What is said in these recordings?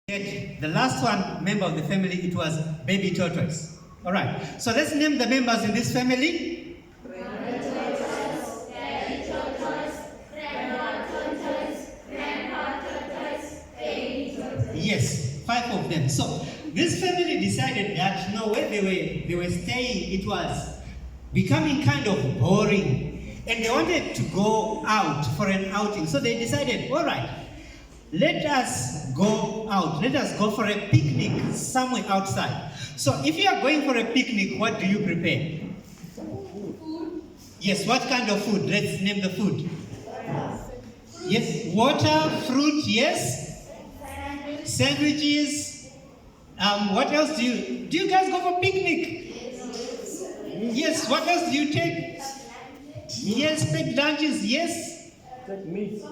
The last one member of the family, it was baby tortoise. All right. So let's name the members in this family. Grandma tortoise, daddy tortoise, grandma tortoise, grandpa tortoise, baby tortoise. Yes, 5 of them. So this family decided that where they were staying, it was becoming kind of boring, and they wanted to go out for an outing. So they decided, all right, let us go out. Let us go for a picnic somewhere outside. So if you are going for a picnic, what do you prepare? Food. Yes, what kind of food? Let's name the food. Yes, water, fruit, yes. Sandwiches. What else do you guys go for picnic? Yes, what else do you take? Yes, packed lunches, yes. Take meat.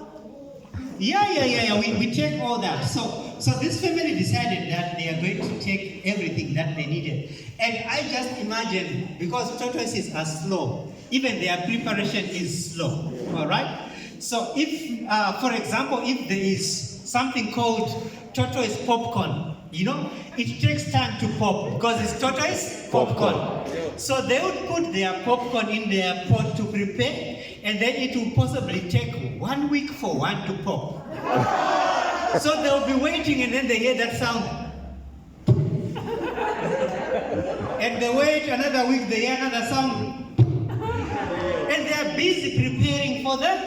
Yeah. We take all that. So this family decided that they are going to take everything that they needed. And I just imagine, because tortoises are slow, even their preparation is slow. All right? So if, for example, if there is something called tortoise popcorn, it takes time to pop because it's tortoise popcorn. So they would put their popcorn in their pot to prepare, and then it will possibly take 1 week for one to pop. So they'll be waiting, and then they hear that sound. And they wait another week, they hear another sound. And they are busy preparing for the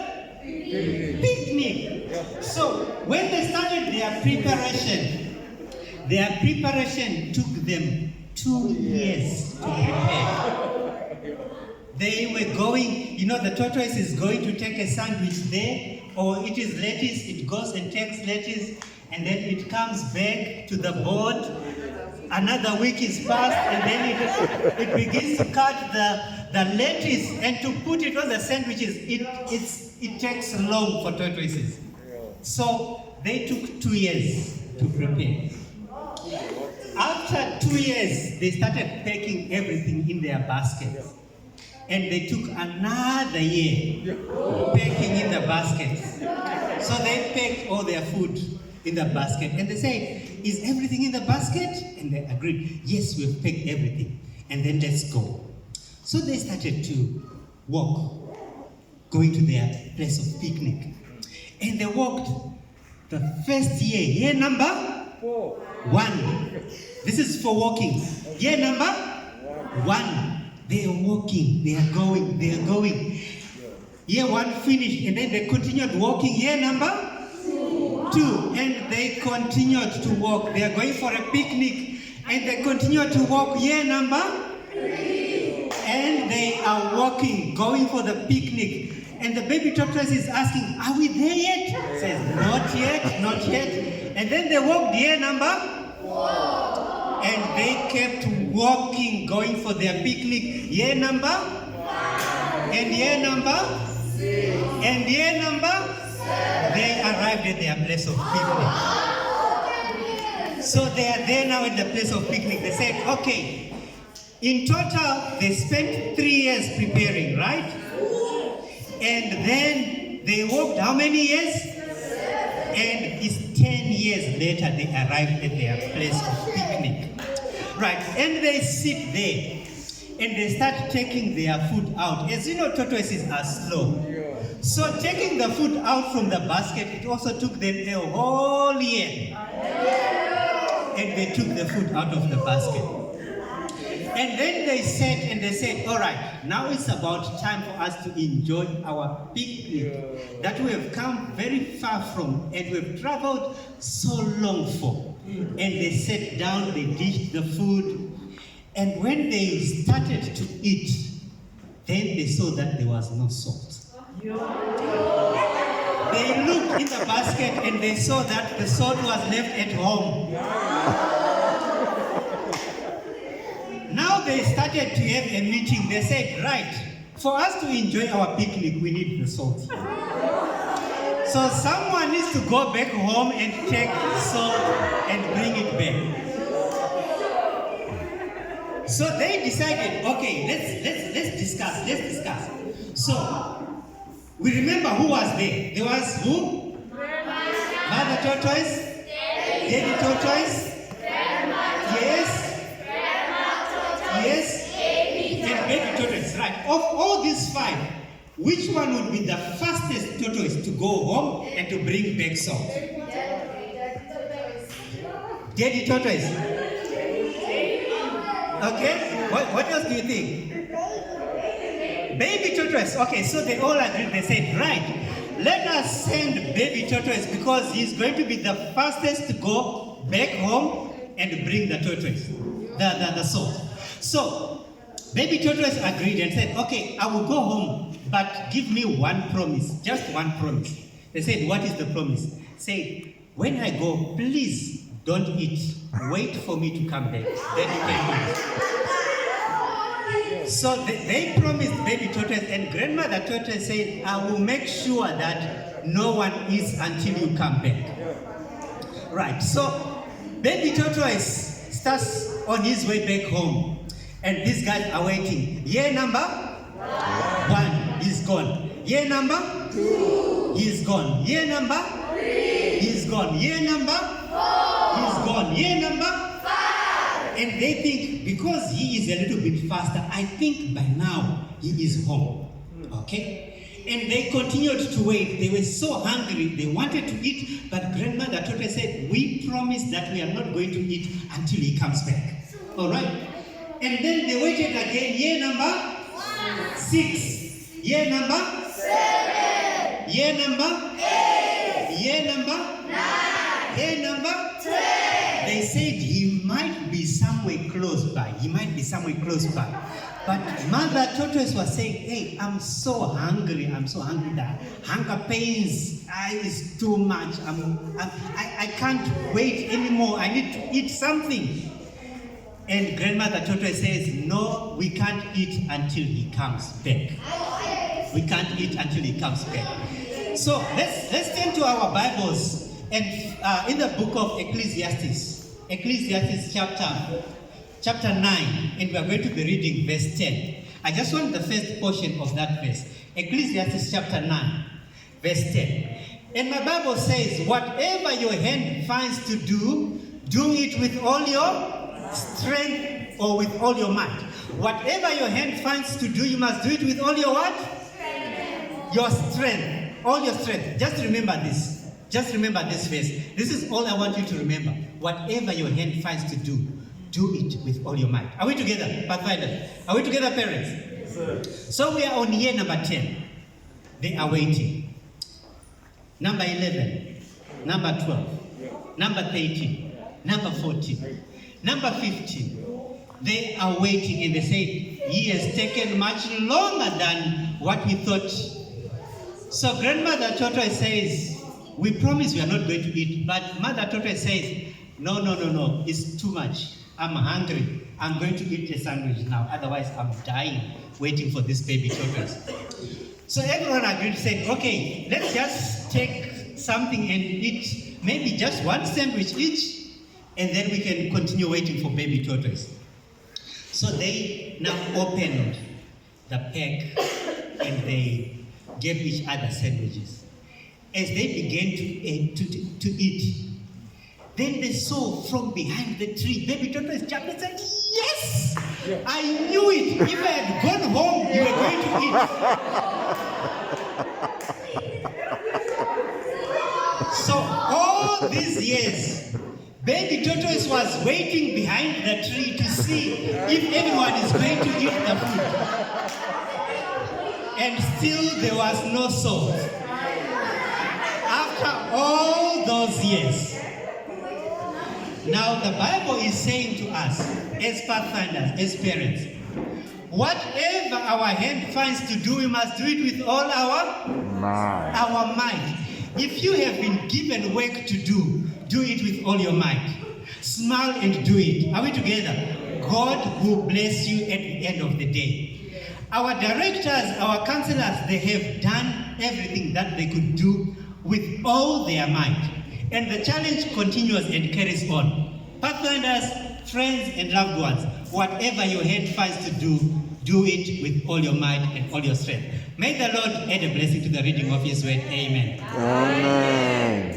picnic. So when they started their preparation took them 2 years to prepare. They were going, the tortoise is going to take a sandwich there, or it is lettuce, it goes and takes lettuce, and then it comes back to the board. Another week is passed, and then it begins to cut the lettuce, and to put it on the sandwiches, it takes long for tortoises. So they took 2 years to prepare. After 2 years, they started packing everything in their baskets. And they took another year packing in the baskets. So they packed all their food in the basket. And they said, is everything in the basket? And they agreed, yes, we've packed everything. And then let's go. So they started to walk, going to their place of picnic. And they walked the first year number 1. This is for walking. Year number 1. They are walking, they are going. Year 1 finished, and then they continued walking. Year number 2, and they continued to walk. They are going for a picnic, and they continued to walk. Year number 3, and they are walking, going for the picnic. And the baby tortoise is asking, are we there yet? Says, not yet. And then they walked year number 4. And they kept walking, going for their picnic. Year number 5. And year number 6. And year number 7. They arrived at their place of picnic. So they are there now at the place of picnic. They said, okay, in total, they spent 3 years preparing, right? And then they walked how many years? 7. And it's 10 years later they arrived at their place of picnic. Right, and they sit there and they start taking their food out. As you know, tortoises are slow. So taking the food out from the basket, it also took them a whole year. And they took the food out of the basket. And then they said, all right, now it's about time for us to enjoy our picnic that we have come very far from and we've traveled so long for. And they sat down, they dished the food, and when they started to eat, then they saw that there was no salt. They looked in the basket and they saw that the salt was left at home. Now they started to have a meeting. They said, right, for us to enjoy our picnic, we need the salt. So someone needs to go back home and take salt and bring it back. So they decided, okay, let's discuss. So we remember who was there. There was who? Mother tortoise, Daddy tortoise? Yes. Yes. And baby tortoise, right. Of all these 5, which one would be the fastest tortoise to go home and to bring back salt? Daddy tortoise. Okay. What else do you think? Baby tortoise. Okay, so they all agreed. They said, right, let us send baby tortoise because he's going to be the fastest to go back home and bring the tortoise, the salt. So baby tortoise agreed and said, okay, I will go home, but give me one promise, just one promise. They said, what is the promise? Say, when I go, please don't eat. Wait for me to come back. Then you can eat. So they promised baby tortoise, and grandmother tortoise said, I will make sure that no one eats until you come back. Right, so baby tortoise starts on his way back home, and these guys are waiting. Year number 1, he's gone. Year number 2, he's gone. Year number 3, he's gone. Year number 4, he's gone. Year number 5. And they think because he is a little bit faster, I think by now he is home. Okay? And they continued to wait. They were so hungry. They wanted to eat, but grandmother tortoise said, we promise that we are not going to eat until he comes back. All right? And then they waited again. Year number 6. Year number 7. Year number 8. Year number 9. Year number 10. They said he might be somewhere close by. He might be somewhere close by. But Mother Tortoise was saying, hey, I'm so hungry. I'm so hungry. The hunger pains is too much. I can't wait anymore. I need to eat something. And Grandmother Tortoise says, no, we can't eat until he comes back. We can't eat until he comes back. So let's turn to our Bibles. And in the book of Ecclesiastes chapter 9, and we are going to be reading verse 10. I just want the first portion of that verse. Ecclesiastes chapter 9, verse 10. And my Bible says, whatever your hand finds to do, do it with all your strength or with all your might. Whatever your hand finds to do, you must do it with all your what? Strength. Your strength. All your strength. Just remember this. Just remember this verse. This is all I want you to remember. Whatever your hand finds to do, do it with all your might. Are we together, Pathfinder? Are we together, parents? Yes, sir. So we are on year number 10. They are waiting. Number 11. Number 12. Number 13. Number 14. Number 15. They are waiting and they say, he has taken much longer than what we thought. So Grandmother Tortoise says, we promise we are not going to eat. But Mother Tortoise says, no, it's too much. I'm hungry. I'm going to eat a sandwich now. Otherwise, I'm dying waiting for this baby tortoise. So everyone agreed, said, okay, let's just take something and eat maybe just one sandwich each, and then we can continue waiting for baby tortoise. So they now opened the pack and they gave each other sandwiches. As they began to eat, then they saw from behind the tree, baby tortoise jumped and said, yes! Yeah. I knew it! If I had gone home, you were going to eat. So all these years, baby tortoise was waiting behind the tree to see if everyone is going to eat the food. And still there was no salt. After all those years, now the Bible is saying to us, as pathfinders, as parents, whatever our hand finds to do, we must do it with all our might. If you have been given work to do, do it with all your might. Smile and do it. Are we together? God will bless you at the end of the day. Our directors, our counselors, they have done everything that they could do with all their might. And the challenge continues and carries on. Pathfinders, friends, and loved ones, whatever your hand finds to do, do it with all your might and all your strength. May the Lord add a blessing to the reading of His word. Amen. Amen.